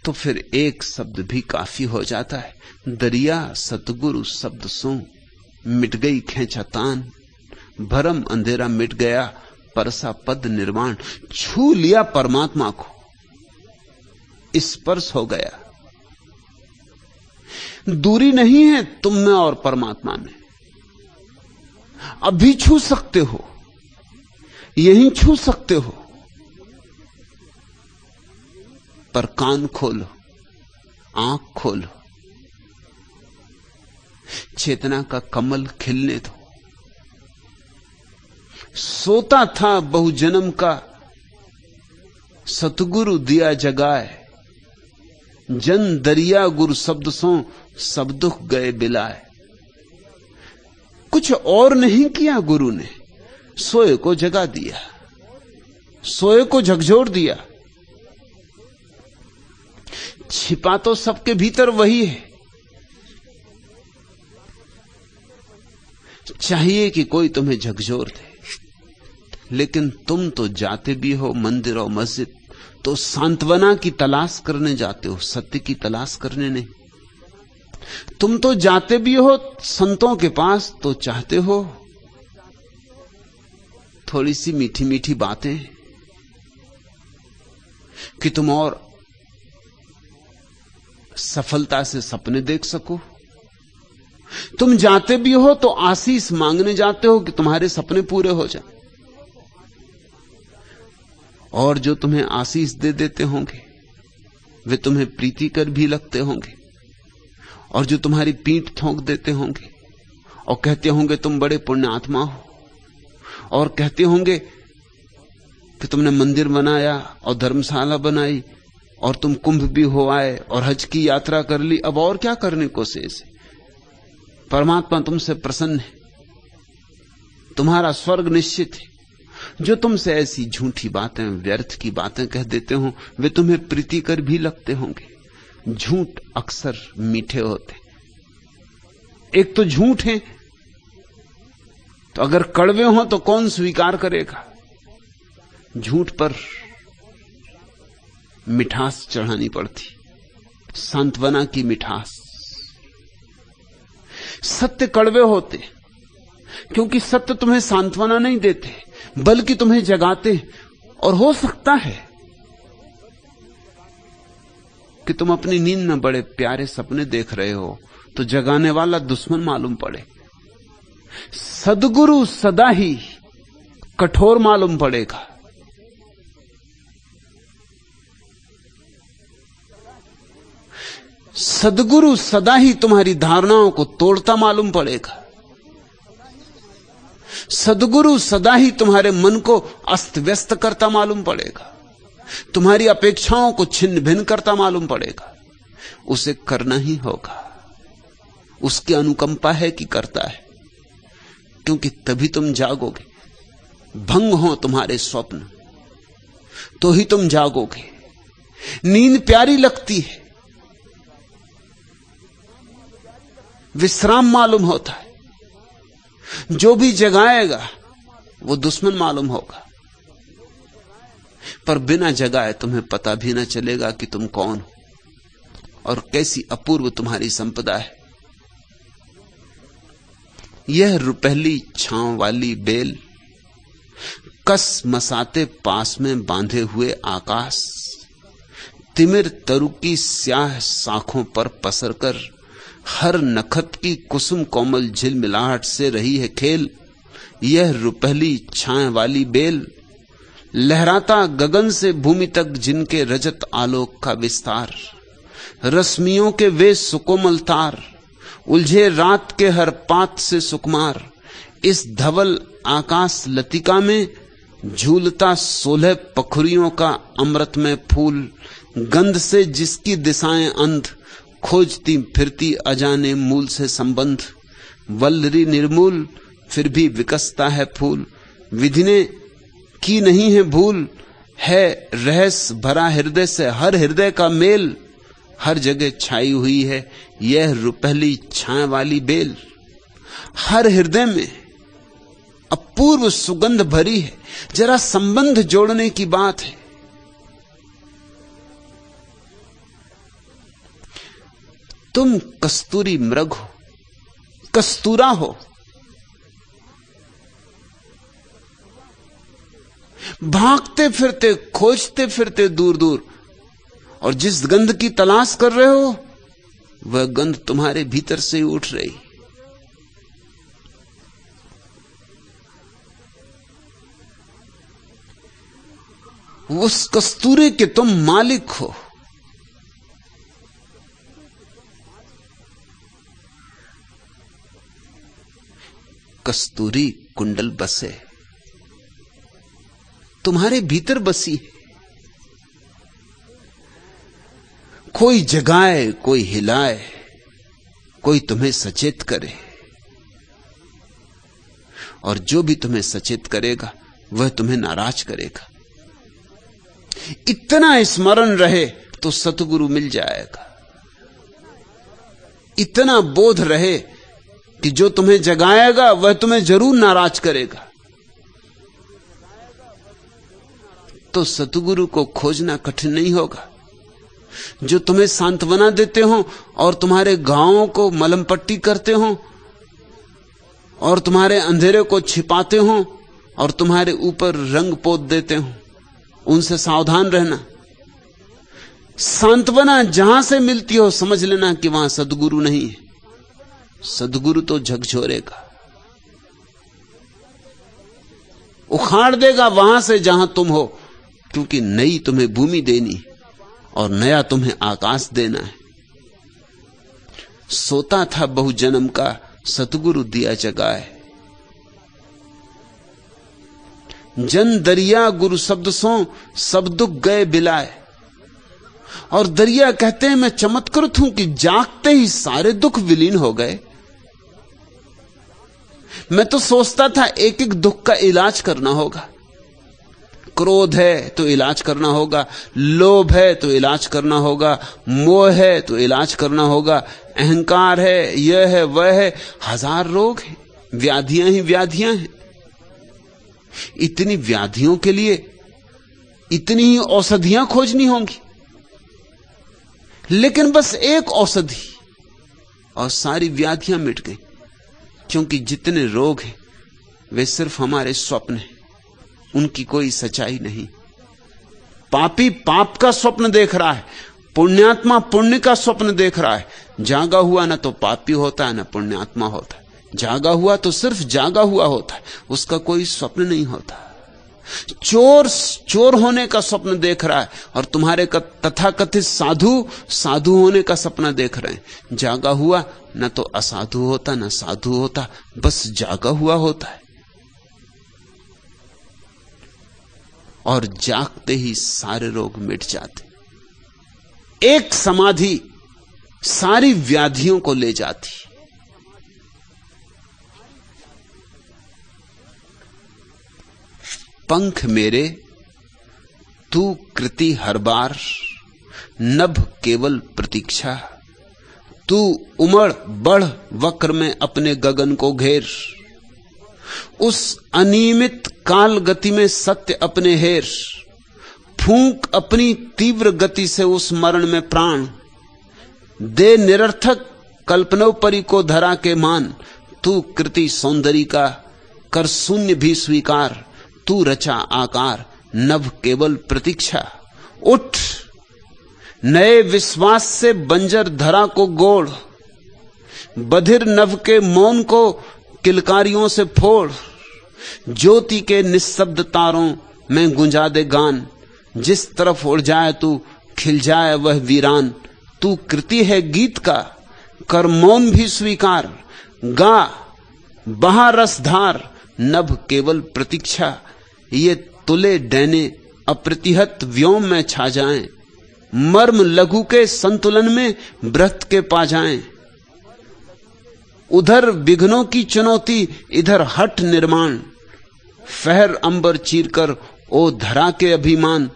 तो फिर एक शब्द भी काफी हो जाता है। दरिया सतगुरु शब्द सो मिट गई खेचातान, भरम अंधेरा मिट गया परसा पद निर्वाण। छू लिया परमात्मा को, स्पर्श हो गया। दूरी नहीं है तुम में और परमात्मा में, अभी छू सकते हो, यहीं छू सकते हो। पर कान खोलो, आंख खोलो, चेतना का कमल खिलने दो। सोता था बहुजन्म का सतगुरु दिया जगाए, जन दरिया गुरु शब्द सो सब दुख गए बिलाए। कुछ और नहीं किया गुरु ने, सोए को जगा दिया, सोए को झकझोर दिया। छिपा तो सबके भीतर वही है, चाहिए कि कोई तुम्हें झकझोर दे। लेकिन तुम तो जाते भी हो मंदिर और मस्जिद तो सांत्वना की तलाश करने जाते हो, सत्य की तलाश करने नहीं। तुम तो जाते भी हो संतों के पास तो चाहते हो थोड़ी सी मीठी मीठी बातें कि तुम और सफलता से सपने देख सको। तुम जाते भी हो तो आशीष मांगने जाते हो कि तुम्हारे सपने पूरे हो जाएं। और जो तुम्हें आशीष दे देते होंगे वे तुम्हें प्रीतिकर भी लगते होंगे, और जो तुम्हारी पीठ ठोंक देते होंगे और कहते होंगे तुम बड़े पुण्यात्मा हो, और कहते होंगे कि तुमने मंदिर बनाया और धर्मशाला बनाई और तुम कुंभ भी हो आए और हज की यात्रा कर ली, अब और क्या करने को शेष है। परमात्मा तुमसे प्रसन्न है, तुम्हारा स्वर्ग निश्चित है। जो तुमसे ऐसी झूठी बातें, व्यर्थ की बातें कह देते हो वे तुम्हें प्रीतिकर भी लगते होंगे। झूठ अक्सर मीठे होते, एक तो झूठ है तो अगर कड़वे हो तो कौन स्वीकार करेगा। झूठ पर मिठास चढ़ानी पड़ती, सांत्वना की मिठास। सत्य कड़वे होते क्योंकि सत्य तुम्हें सांत्वना नहीं देते बल्कि तुम्हें जगाते। और हो सकता है कि तुम अपनी नींद में बड़े प्यारे सपने देख रहे हो तो जगाने वाला दुश्मन मालूम पड़े। सद्गुरु सदा ही कठोर मालूम पड़ेगा। सद्गुरु सदा ही तुम्हारी धारणाओं को तोड़ता मालूम पड़ेगा। सद्गुरु सदा ही तुम्हारे मन को अस्त व्यस्त करता मालूम पड़ेगा, तुम्हारी अपेक्षाओं को छिन्न भिन्न करता मालूम पड़ेगा। उसे करना ही होगा, उसकी अनुकंपा है कि करता है, क्योंकि तभी तुम जागोगे। भंग हो तुम्हारे स्वप्न तो ही तुम जागोगे। नींद प्यारी लगती है, विश्राम मालूम होता है। जो भी जगाएगा वो दुश्मन मालूम होगा, पर बिना जगाए तुम्हें पता भी ना चलेगा कि तुम कौन हो और कैसी अपूर्व तुम्हारी संपदा है। यह रुपहली छांव वाली बेल, कस मसाते पास में बांधे हुए आकाश, तिमिर तरु की स्याह शाखों पर पसर कर हर नखत की कुसुम कोमल झिलमिलाहट से रही है खेल। यह रुपहली छाए वाली बेल, लहराता गगन से भूमि तक जिनके रजत आलोक का विस्तार, रश्मियों के वे सुकोमल तार, उलझे रात के हर पात से सुकुमार। इस धवल आकाश लतिका में झूलता 16 पखुरियों का अमृतमय फूल, गंध से जिसकी दिशाएं अंध, खोजती फिरती अजाने मूल से संबंध। वल्लरी निर्मूल फिर भी विकसता है फूल, विधि ने की नहीं है भूल, है रहस्य भरा हृदय से हर हृदय का मेल। हर जगह छाई हुई है यह रुपहली छाए वाली बेल, हर हृदय में अपूर्व सुगंध भरी है। जरा संबंध जोड़ने की बात है। तुम कस्तूरी मृग हो, कस्तूरा हो। भागते फिरते, खोजते फिरते दूर दूर, और जिस गंध की तलाश कर रहे हो वह गंध तुम्हारे भीतर से ही उठ रही। उस कस्तूरे के तुम मालिक हो। कस्तूरी कुंडल बसे, तुम्हारे भीतर बसी है। कोई जगाए, कोई हिलाए, कोई तुम्हें सचेत करे, और जो भी तुम्हें सचेत करेगा वह तुम्हें नाराज करेगा। इतना स्मरण रहे तो सतगुरु मिल जाएगा। इतना बोध रहे कि जो तुम्हें जगाएगा वह तुम्हें जरूर नाराज करेगा, तो सतगुरु को खोजना कठिन नहीं होगा। जो तुम्हें सांत्वना देते हो और तुम्हारे घावों को मलम पट्टी करते हो और तुम्हारे अंधेरे को छिपाते हो और तुम्हारे ऊपर रंग पोत देते हो, उनसे सावधान रहना। सांत्वना जहां से मिलती हो समझ लेना कि वहां सद्गुरु नहीं है। सद्गुरु तो झकझोरेगा, उखाड़ देगा वहां से जहां तुम हो, क्योंकि नई तुम्हें भूमि देनी और नया तुम्हें आकाश देना है। सोता था बहु जन्म का, सतगुरु दिया जगाए। जन दरिया गुरु शब्द सो, सब दुख गए बिलाए। और दरिया कहते हैं मैं चमत्कृत हूं कि जागते ही सारे दुख विलीन हो गए। मैं तो सोचता था एक एक दुख का इलाज करना होगा। क्रोध है तो इलाज करना होगा, लोभ है तो इलाज करना होगा, मोह है तो इलाज करना होगा, अहंकार है, यह है वह है, हजार रोग हैं, व्याधियां ही व्याधियां हैं। इतनी व्याधियों के लिए इतनी ही औषधियां खोजनी होंगी, लेकिन बस एक औषधि और सारी व्याधियां मिट गई। क्योंकि जितने रोग हैं वे सिर्फ हमारे स्वप्न हैं, उनकी कोई सच्चाई नहीं। पापी पाप का स्वप्न देख रहा है, पुण्यात्मा पुण्य का स्वप्न देख रहा है। जागा हुआ ना तो पापी होता है ना पुण्यात्मा होता है। जागा हुआ तो सिर्फ जागा हुआ होता है, उसका कोई स्वप्न नहीं होता। चोर चोर होने का स्वप्न देख रहा है और तुम्हारे तथाकथित साधु साधु होने का सपना देख रहे हैं। जागा हुआ ना तो असाधु होता ना साधु होता, बस जागा हुआ होता है। और जागते ही सारे रोग मिट जाते। एक समाधि सारी व्याधियों को ले जाती। पंख मेरे तू कृति हर बार, नभ केवल प्रतीक्षा। तू उमड़ बढ़ वक्र में अपने गगन को घेर। उस अनियमित काल गति में सत्य अपने हेर। फूंक अपनी तीव्र गति से उस मरण में प्राण। दे निरर्थक कल्पनोपरि को धरा के मान। तू कृति सौंदर्य का कर शून्य भी स्वीकार। तू रचा आकार नभ केवल प्रतीक्षा। उठ नए विश्वास से बंजर धरा को गोड़। बधिर नभ के मौन को किलकारियों से फोड़। ज्योति के निःशब्द तारों में गुंजा दे गान। जिस तरफ उड़ जाए तू खिल जाए वह वीरान। तू कृति है गीत का कर मौन भी स्वीकार। गा बहा रसधार नभ केवल प्रतीक्षा। ये तुले डैने अप्रतिहत व्योम में छा जाएं। मर्म लघु के संतुलन में व्रत के पा जाएं। उधर विघ्नों की चुनौती इधर हठ निर्माण। फहर अंबर चीरकर ओ धरा के अभिमान।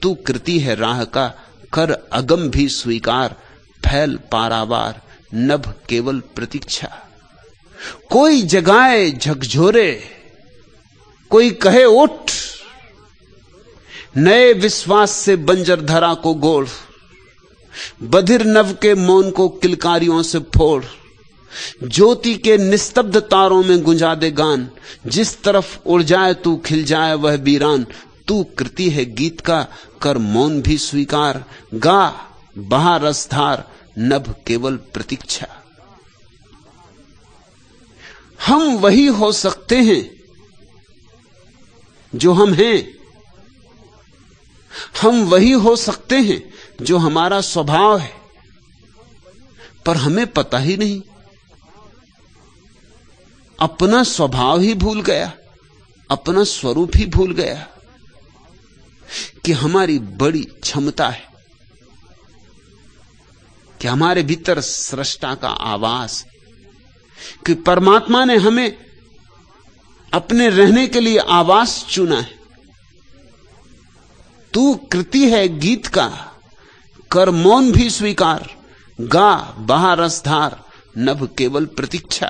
तू कृति है राह का कर अगम भी स्वीकार। फैल पारावार नभ केवल प्रतीक्षा। कोई जगाए झकझोरे, कोई कहे उठ। नए विश्वास से बंजर धरा को गोड़। बधिर नभ के मौन को किलकारियों से फोड़, ज्योति के निस्तब्ध तारों में गुंजा दे गान, जिस तरफ उड़ जाए तू खिल जाए वह वीरान। तू कृति है गीत का, कर मौन भी स्वीकार, गा बहा रसधार, नभ केवल प्रतीक्षा। हम वही हो सकते हैं जो हम हैं, हम वही हो सकते हैं जो हमारा स्वभाव है, पर हमें पता ही नहीं। अपना स्वभाव ही भूल गया, अपना स्वरूप ही भूल गया कि हमारी बड़ी क्षमता है, कि हमारे भीतर सृष्टा का आवास, कि परमात्मा ने हमें अपने रहने के लिए आवास चुना है। तू कृति है गीत का, कर मौन भी स्वीकार, गा बहा रसधार, नभ केवल प्रतीक्षा।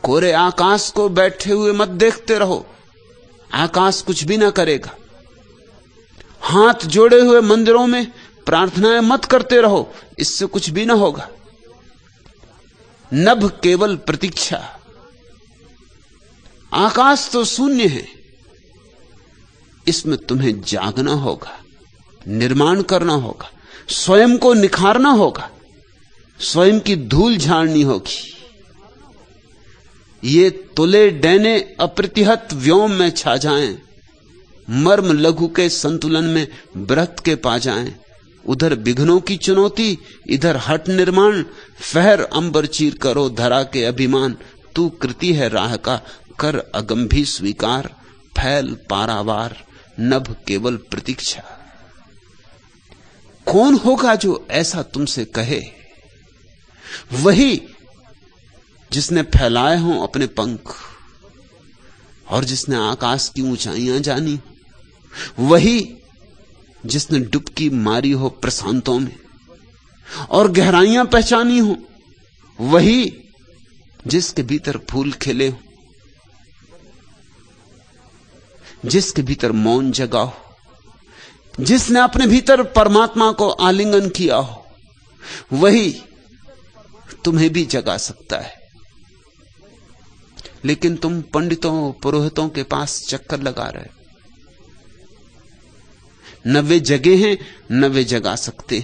कोरे आकाश को बैठे हुए मत देखते रहो, आकाश कुछ भी ना करेगा। हाथ जोड़े हुए मंदिरों में प्रार्थनाएं मत करते रहो, इससे कुछ भी ना होगा। नभ केवल प्रतीक्षा। आकाश तो शून्य है, इसमें तुम्हें जागना होगा, निर्माण करना होगा, स्वयं को निखारना होगा, स्वयं की धूल झाड़नी होगी। ये तुले डैने अप्रतिहत व्योम में छा जाएं, मर्म लघु के संतुलन में बृहत के पा जाएं। उधर विघ्नों की चुनौती, इधर हट निर्माण, फहर अंबर चीर करो धरा के अभिमान। तू कृति है राह का, कर अगम भी स्वीकार, फैल पारावार, नभ केवल प्रतीक्षा। कौन होगा जो ऐसा तुमसे कहे? वही जिसने फैलाए हों अपने पंख और जिसने आकाश की ऊंचाइयां जानी, वही जिसने डुबकी मारी हो प्रशांतों में और गहराइयां पहचानी हो, वही जिसके भीतर फूल खिले हो, जिसके भीतर मौन जगा हो, जिसने अपने भीतर परमात्मा को आलिंगन किया हो, वही तुम्हें भी जगा सकता है। लेकिन तुम पंडितों पुरोहितों के पास चक्कर लगा रहे, न वे जगे हैं न वे जगा सकते।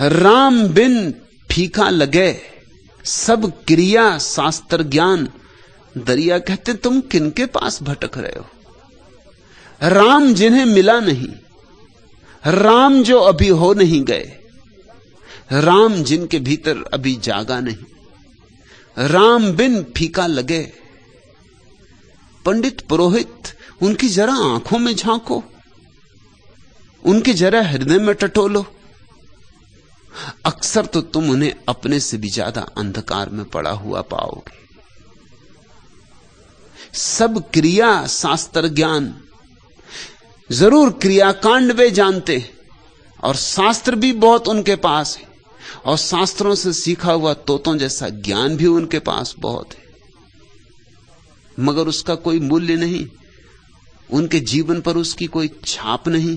राम बिन फीका लगे सब क्रिया शास्त्र ज्ञान। दरिया कहते तुम किनके पास भटक रहे हो? राम जिन्हें मिला नहीं, राम जो अभी हो नहीं गए, राम जिनके भीतर अभी जागा नहीं, राम बिन फीका लगे। पंडित पुरोहित, उनकी जरा आंखों में झांको, उनके जरा हृदय में टटोलो। अक्सर तो तुम उन्हें अपने से भी ज्यादा अंधकार में पड़ा हुआ पाओगे। सब क्रिया शास्त्र ज्ञान, जरूर क्रियाकांड वे जानते हैं और शास्त्र भी बहुत उनके पास है, और शास्त्रों से सीखा हुआ तोतों जैसा ज्ञान भी उनके पास बहुत है, मगर उसका कोई मूल्य नहीं, उनके जीवन पर उसकी कोई छाप नहीं।